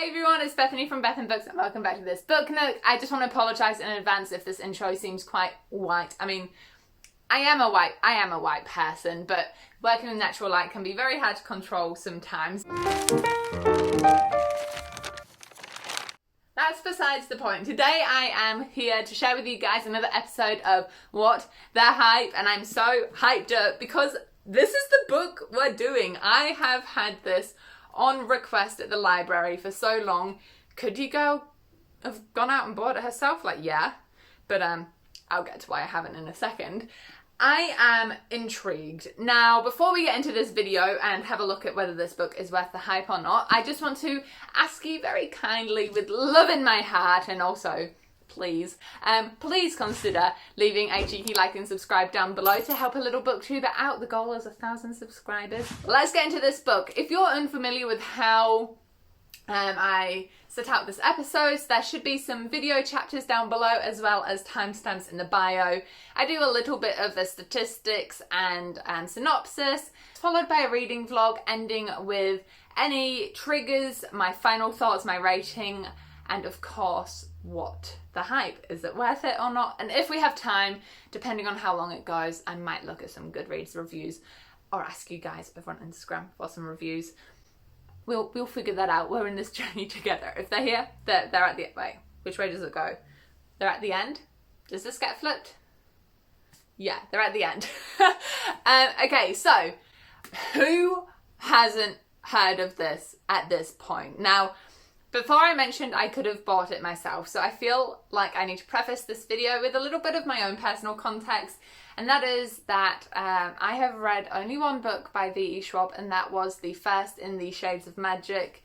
Hey everyone, it's Bethany from Beth and Books and welcome back to this book note. I just want to apologise in advance if this intro seems quite white. I mean, I am a white person, but working in natural light can be very hard to control sometimes. That's besides the point. Today I am here to share with you guys another episode of What the Hype, and I'm so hyped up because this is the book we're doing. I have had this on request at the library for so long. Could you go have gone out and bought it herself? Like, yeah, but I'll get to why I haven't in a second. I am intrigued. Now, before we get into this video and have a look at whether this book is worth the hype or not, I just want to ask you very kindly, with love in my heart, and also please consider leaving a cheeky like and subscribe down below to help a little booktuber out. The goal is 1,000 subscribers. Let's get into this book. If you're unfamiliar with how I set out this episode, there should be some video chapters down below as well as timestamps in the bio. I do a little bit of the statistics and synopsis, followed by a reading vlog ending with any triggers, my final thoughts, my rating, and of course, what the hype. Is it worth it or not? And if we have time, depending on how long it goes, I might look at some Goodreads reviews or ask you guys over on Instagram for some reviews. We'll figure that out. We're in this journey together. If they're here, they're at the... Wait, which way does it go? They're at the end? Does this get flipped? Yeah, they're at the end. Okay, so who hasn't heard of this at this point? Now, before I mentioned I could have bought it myself, so I feel like I need to preface this video with a little bit of my own personal context, and that is that I have read only one book by V.E. Schwab, and that was the first in the Shades of Magic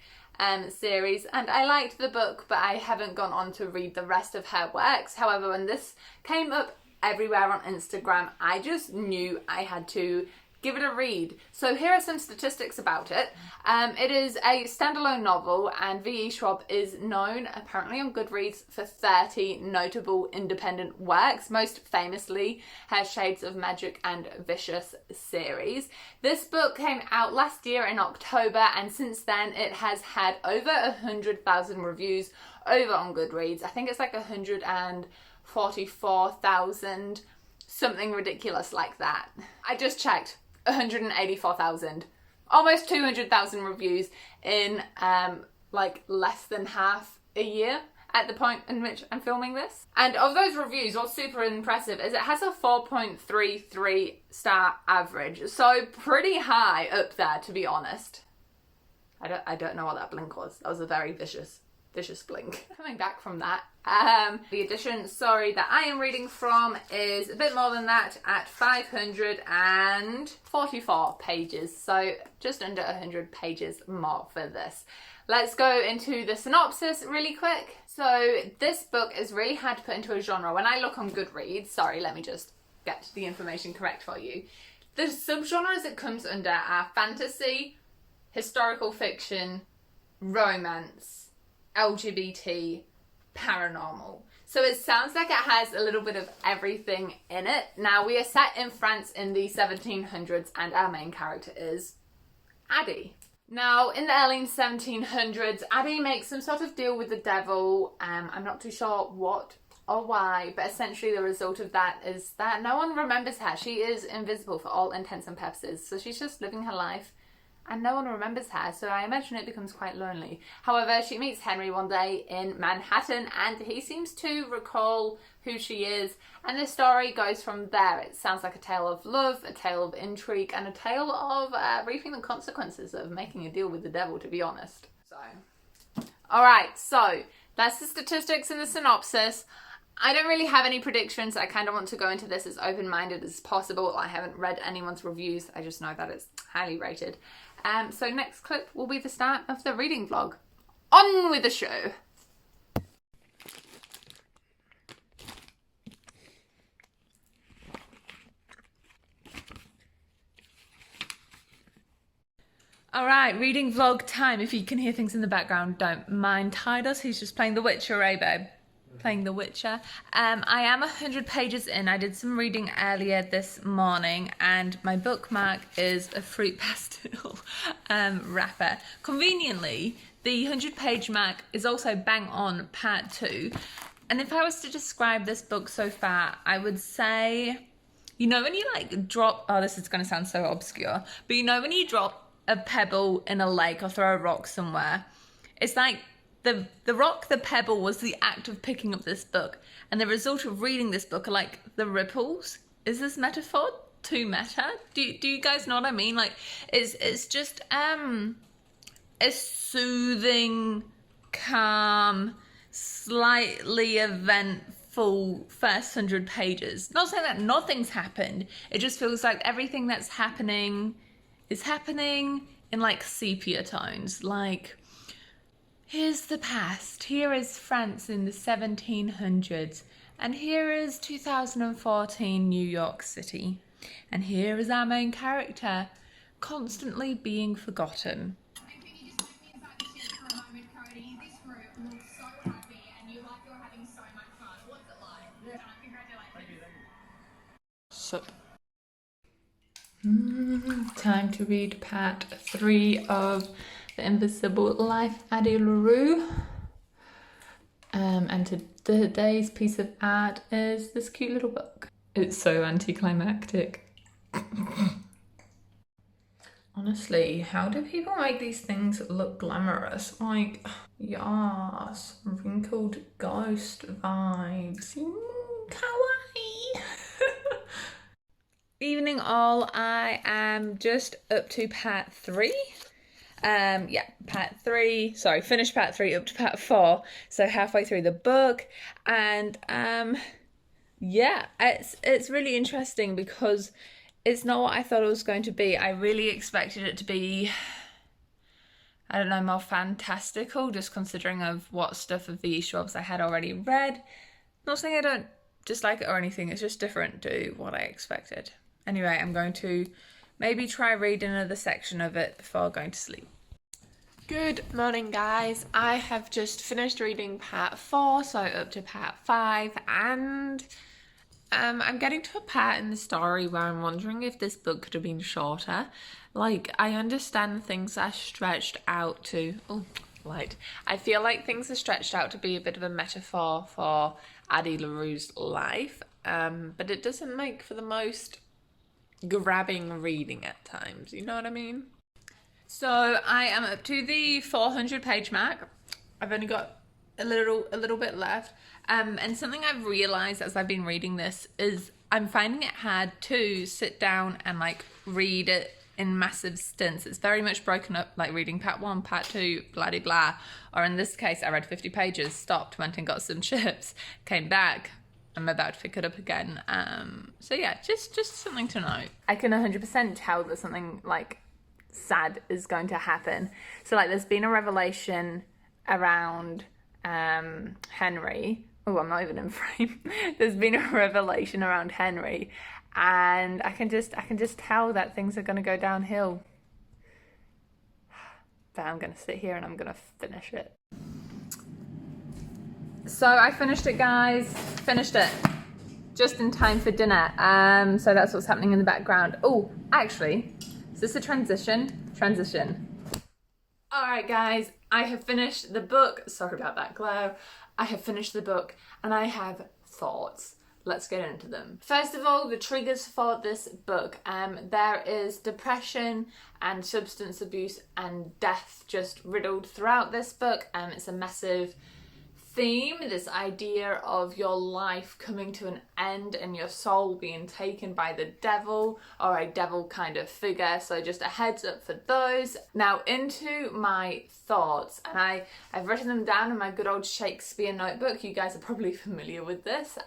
series, and I liked the book, but I haven't gone on to read the rest of her works. However, when this came up everywhere on Instagram, I just knew I had to give it a read. So here are some statistics about it. It is a standalone novel, and V.E. Schwab is known apparently on Goodreads for 30 notable independent works, most famously her Shades of Magic and Vicious series. This book came out last year in October, and since then it has had over 100,000 reviews over on Goodreads. I think it's like 144,000, something ridiculous like that. I just checked. 184,000, almost 200,000 reviews in like less than half a year at the point in which I'm filming this. And of those reviews, what's super impressive is it has a 4.33 star average, so pretty high up there, to be honest. I don't know what that blink was. That was a very vicious blink. Coming back from that, the edition, that I am reading from is a bit more than that at 544 pages, so just under 100 pages more for this. Let's go into the synopsis really quick. So this book is really hard to put into a genre. When I look on Goodreads, let me just get the information correct for you. The subgenres it comes under are fantasy, historical fiction, romance, LGBT, paranormal. So it sounds like it has a little bit of everything in it. Now, we are set in France in the 1700s, and our main character is Addie. Now, in the early 1700s, Addie makes some sort of deal with the devil. I'm not too sure what or why, but essentially the result of that is that no one remembers her. She is invisible for all intents and purposes, so she's just living her life and no one remembers her, so I imagine it becomes quite lonely. However, she meets Henry one day in Manhattan, and he seems to recall who she is, and the story goes from there. It sounds like a tale of love, a tale of intrigue, and a tale of reaping the consequences of making a deal with the devil, to be honest. Alright, so that's the statistics and the synopsis. I don't really have any predictions. I kind of want to go into this as open-minded as possible. I haven't read anyone's reviews. I just know that it's highly rated. So next clip will be the start of the reading vlog. On with the show. Alright, reading vlog time. If you can hear things in the background, don't mind Tidus. He's just playing The Witcher, eh, babe? Playing The Witcher. I am 100 pages in. I did some reading earlier this morning, and my bookmark is a fruit pastel wrapper. Conveniently, The 100-page mark is also bang on part 2. And if I was to describe this book so far, I would say, you know when you like drop, oh this is going to sound so obscure, but you know when you drop a pebble in a lake or throw a rock somewhere, it's like the rock, the pebble was the act of picking up this book, and the result of reading this book are like the ripples. Is this metaphor too meta? Do you guys know what I mean? Like it's just a soothing, calm, slightly eventful first 100 pages. Not saying that nothing's happened, it just feels like everything that's happening is happening in like sepia tones. Like, here's the past, here is France in the 1700s, and here is 2014 New York City, and here is our main character constantly being forgotten. Time to read part 3 of The Invisible Life, Addie LaRue. And today's piece of art is this cute little book. It's so anticlimactic. Honestly, how do people make these things look glamorous? Like, yes, wrinkled ghost vibes. Kawaii. Evening all, I am just up to part 3. Finished part 3 up to part 4, so halfway through the book. And it's really interesting because it's not what I thought it was going to be. I really expected it to be, I don't know, more fantastical, just considering of what stuff of the Schwabs I had already read. Not saying I don't dislike it or anything, it's just different to what I expected. Anyway, I'm going to maybe try reading another section of it before going to sleep. Good morning, guys. I have just finished reading part 4, so up to part 5, and I'm getting to a part in the story where I'm wondering if this book could have been shorter. Like, I understand things are stretched out to... I feel like things are stretched out to be a bit of a metaphor for Addie LaRue's life, but it doesn't make for the most grabbing reading at times, you know what I mean? So I am up to the 400-page mark. I've only got a little bit left, and something I've realized as I've been reading this is I'm finding it hard to sit down and like read it in massive stints. It's very much broken up, like reading part 1, part 2, blah de blah, or in this case I read 50 pages, stopped, went and got some chips, came back, I'm about to pick it up again. So yeah, just something to know. I can 100% tell that something like sad is going to happen. So like there's been a revelation around Henry. Oh, I'm not even in frame. There's been a revelation around Henry, and I can just tell that things are going to go downhill. But I'm going to sit here and I'm going to finish it. So I finished it, guys. Finished it just in time for dinner. So that's what's happening in the background. Oh, actually, is this a transition? All right, guys, I have finished the book. Sorry about that glow. I have finished the book and I have thoughts. Let's get into them. First of all, the triggers for this book. There is depression and substance abuse and death just riddled throughout this book. It's a massive theme, this idea of your life coming to an end and your soul being taken by the devil or a devil kind of figure. So just a heads up for those. Now into my thoughts, and I've written them down in my good old Shakespeare notebook. You guys are probably familiar with this.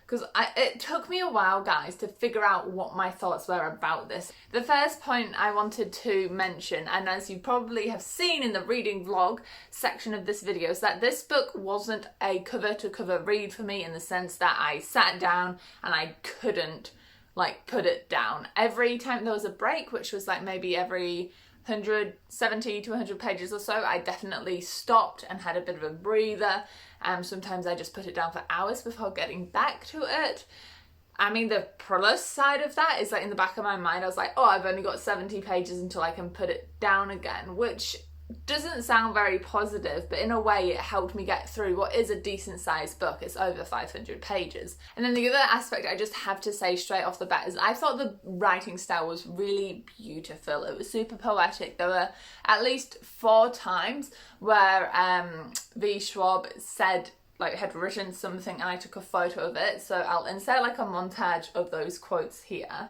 Because it took me a while, guys, to figure out what my thoughts were about this. The first point I wanted to mention, and as you probably have seen in the reading vlog section of this video, is that this book wasn't a cover-to-cover read for me, in the sense that I sat down and I couldn't, like, put it down. Every time there was a break, which was like maybe every 170 to 100 pages or so, I definitely stopped and had a bit of a breather. Sometimes I just put it down for hours before getting back to it. I mean, the plus side of that is that in the back of my mind I was like, oh, I've only got 70 pages until I can put it down again, which doesn't sound very positive, but in a way it helped me get through what is a decent sized book. It's over 500 pages. And then the other aspect I just have to say straight off the bat is I thought the writing style was really beautiful. It was super poetic. There were at least 4 times where V. Schwab said, like, had written something and I took a photo of it. So I'll insert like a montage of those quotes here.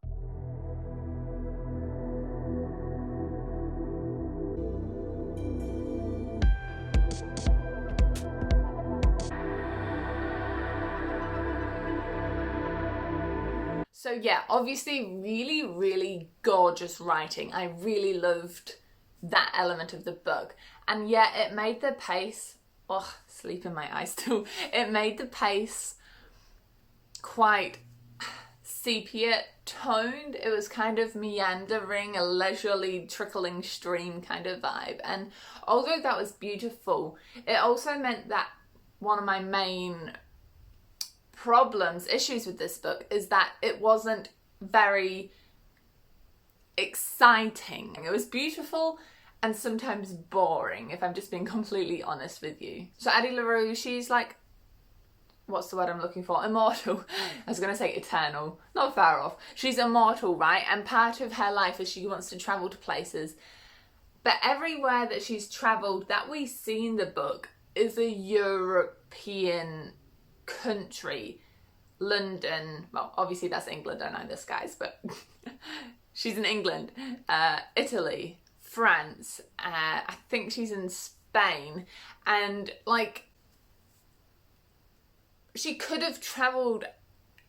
So yeah, obviously really, really gorgeous writing. I really loved that element of the book. And yet it made the pace, oh, sleep in my eyes too. It made the pace quite sepia toned. It was kind of meandering, a leisurely trickling stream kind of vibe. And although that was beautiful, it also meant that one of my main issues with this book is that it wasn't very exciting. It was beautiful and sometimes boring, if I'm just being completely honest with you. So Addie LaRue, she's like, what's the word I'm looking for? Immortal. I was going to say eternal. Not far off. She's immortal, right? And part of her life is she wants to travel to places. But everywhere that she's travelled that we see in the book is a European country. London, well, obviously that's England, I know this, guys, but she's in England, Italy, France, I think she's in Spain, and like, she could have travelled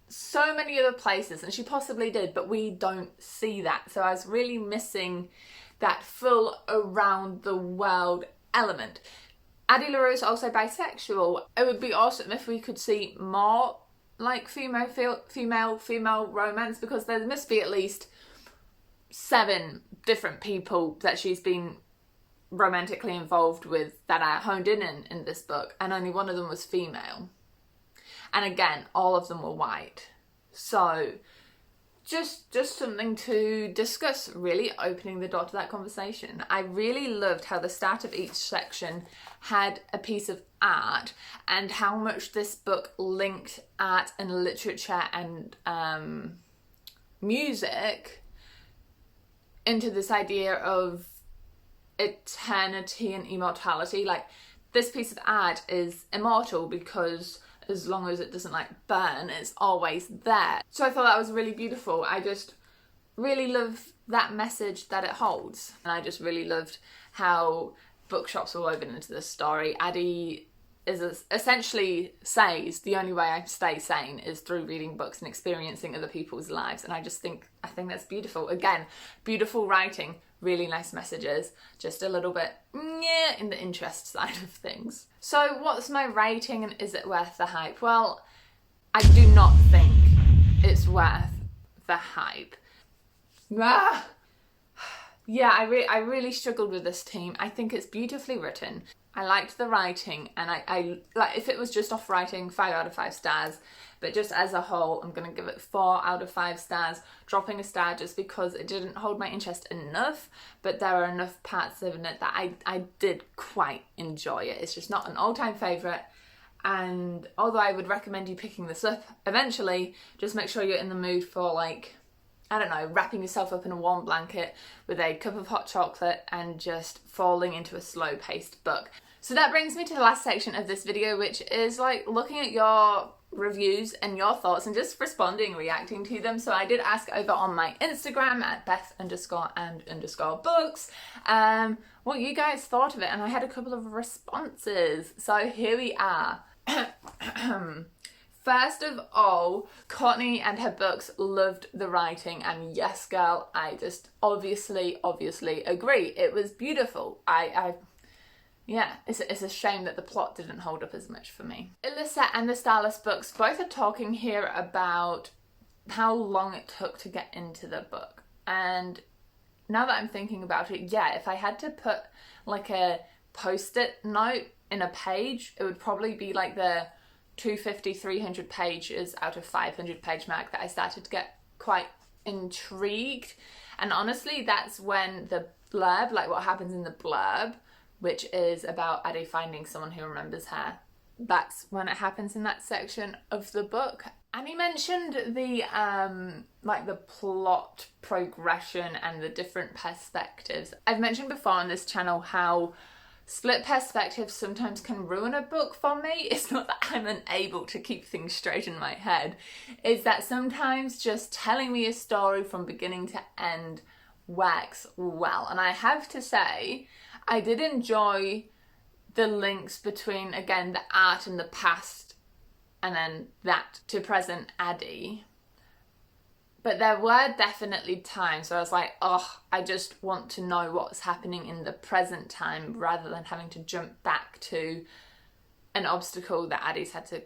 so many other places, and she possibly did, but we don't see that. So I was really missing that full around the world element. Addie LaRue is also bisexual. It would be awesome if we could see more like female romance, because there must be at least 7 different people that she's been romantically involved with that are honed in this book, and only one of them was female. And again, all of them were white. So just something to discuss, really opening the door to that conversation. I really loved how the start of each section had a piece of art, and how much this book linked art and literature and music into this idea of eternity and immortality. Like, this piece of art is immortal because as long as it doesn't like burn, it's always there. So I thought that was really beautiful. I just really love that message that it holds. And I just really loved how bookshops were woven into this story. Addie essentially says the only way I stay sane is through reading books and experiencing other people's lives. And I think that's beautiful. Again, beautiful writing, really nice messages, just a little bit in the interest side of things. So what's my rating, and is it worth the hype? Well, I do not think it's worth the hype. Yeah, I really struggled with this team. I think it's beautifully written. I liked the writing, and I like, if it was just off writing, 5 out of 5 stars. But just as a whole, I'm going to give it 4 out of 5 stars, dropping a star just because it didn't hold my interest enough, but there are enough parts of it that I did quite enjoy it. It's just not an all-time favourite, and although I would recommend you picking this up eventually, just make sure you're in the mood for, like, I don't know, wrapping yourself up in a warm blanket with a cup of hot chocolate and just falling into a slow-paced book. So that brings me to the last section of this video, which is like looking at your reviews and your thoughts and just responding, reacting to them. So I did ask over on my Instagram at Beth_and_books what you guys thought of it, and I had a couple of responses. So here we are. First of all, Courtney and her books loved the writing, and yes girl, I just obviously agree. It was beautiful. Yeah, it's a shame that the plot didn't hold up as much for me. Alyssa and the Starless books both are talking here about how long it took to get into the book. And now that I'm thinking about it, yeah, if I had to put like a post-it note in a page, it would probably be like the 250, 300 pages out of 500 page mark that I started to get quite intrigued. And honestly, that's when the blurb, like what happens in the blurb, which is about Addie finding someone who remembers her. That's when it happens in that section of the book. And he mentioned the like the plot progression and the different perspectives. I've mentioned before on this channel how split perspectives sometimes can ruin a book for me. It's not that I'm unable to keep things straight in my head. It's that sometimes just telling me a story from beginning to end works well. And I have to say, I did enjoy the links between, again, the art and the past and then that to present Addie. But there were definitely times where I was like, oh, I just want to know what's happening in the present time rather than having to jump back to an obstacle that Addie's had to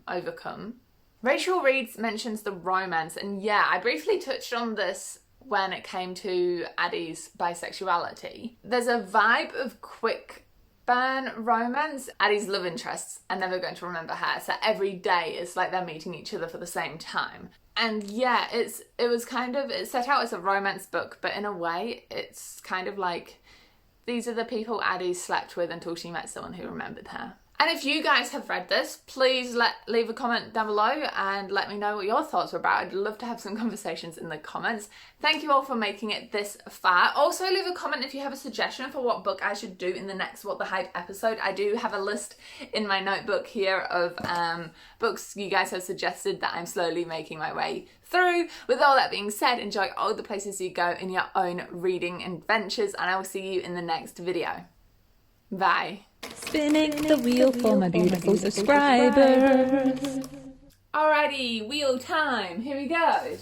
overcome. Rachel Reeves mentions the romance, and yeah, I briefly touched on this when it came to Addie's bisexuality. There's a vibe of quick burn romance. Addie's love interests are never going to remember her, so every day it's like they're meeting each other for the same time. And yeah, it set out as a romance book, but in a way it's kind of like these are the people Addie slept with until she met someone who remembered her. And if you guys have read this, please leave a comment down below and let me know what your thoughts were about. I'd love to have some conversations in the comments. Thank you all for making it this far. Also, leave a comment if you have a suggestion for what book I should do in the next What the Hype episode. I do have a list in my notebook here of books you guys have suggested that I'm slowly making my way through. With all that being said, enjoy all the places you go in your own reading adventures, and I will see you in the next video. Bye. Spinning the wheel for my beautiful subscribers. Alrighty, wheel time. Here we go.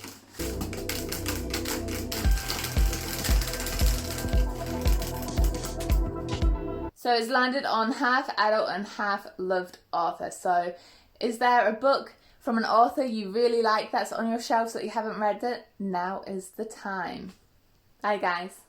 So it's landed on half adult and half loved author. So is there a book from an author you really like that's on your shelves that you haven't read it? Now is the time. Bye guys.